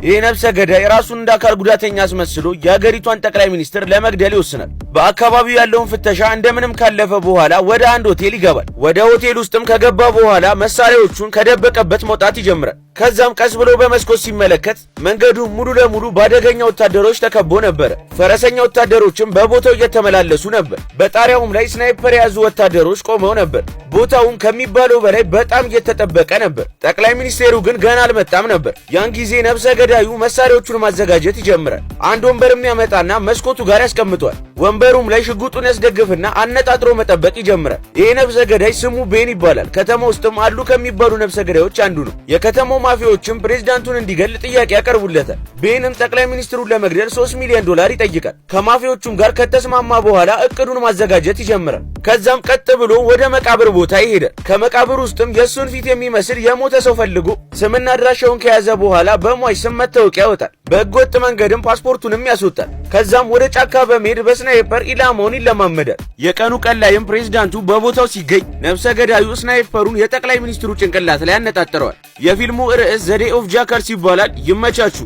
ይህ ነፍሰ ገዳይ ራሱን እንደ አካል ጉዳተኛ አስመስሎ የሀገሪቷን ጠቅላይ ሚኒስትር ለመግደል ይወስናል። በአካባቢው ያለውን ፍተሻ እንደምንም ካለፈ በኋላ ወደ አንድ ሆቴል ይገባል። ወደ ሆቴል ውስጥም ከገባ በኋላ መሳሪያዎቹን ከደበቀበት መውጣት ይጀምራል። ከዛም ቀስ ብሎ በመስኮት ሲመለከት መንገዱ ሙሉ ለሙሉ በአደገኛ ወታደሮች ተከቦ ነበር። ፈረሰኛ ወታደሮችም በቦታው እየተመላለሱ ነበር። በጣሪያውም ላይ ስናይፐር የያዙ ወታደሮች ቆመው ነበር። ቦታውን ከሚባለው በላይ በጣም እየተጠበቀ ነበር። ጠቅላይ ሚኒስቴሩ ግን ገና አልመጣም ነበር። ያን ጊዜ ነፍሰ ገዳዩ መሳሪያዎቹን ማዘጋጀት ይጀምራል። አንድ ወንበርም ያመጣና መስኮቱ ጋር ያስቀምጧል። ወንበሩም ላይ ሽጉጡን ያስደግፍና አነጣጥሮ መጠበቅ ይጀምራል። ይሄ ነፍሰ ገዳይ ስሙ ቤን ይባላል። ከተማ ውስጥም አሉ ከሚባሉ ነፍሰ ገዳዮች አንዱ ነው። የከተማው ማፊያዎችም ፕሬዝዳንቱን እንዲገል ጥያቄ ያቀርቡለታል። ቤንም ጠቅላይ ሚኒስትሩን ለመግደል $3 ሚሊዮን ይጠይቃል። ከማፊያዎቹም ጋር ከተስማማ በኋላ እቅዱን ማዘጋጀት ይጀምራል። ከዛም ቀጥ ብሎ ወደ መቃብር ቦታ ይሄዳል። ከመቃብር ውስጥም የሱን ፊት የሚመስል የሞተ ሰው ፈልጎ ስምና አድራሻውን ከያዘ በኋላ በሟች ስም መታወቂያ ያወጣል። በህገወጥ መንገድም ፓስፖርቱንም ያስወጣል። ከዛም ወደ ጫካ በመሄድ በስናይፐር ኢላማውን ይለማመዳል። የቀኑ ቀን ላይም ፕሬዝዳንቱ በቦታው ሲገኝ ነፍሰ ገዳዩ ስናይፐሩን የጠቅላይ ሚኒስትሩ ጭንቅላት ላይ ያነጣጥረዋል። የፊልሙ ርዕስ ዘ ዴይ ኦፍ ጃከርስ ይባላል። ይመቻቹ።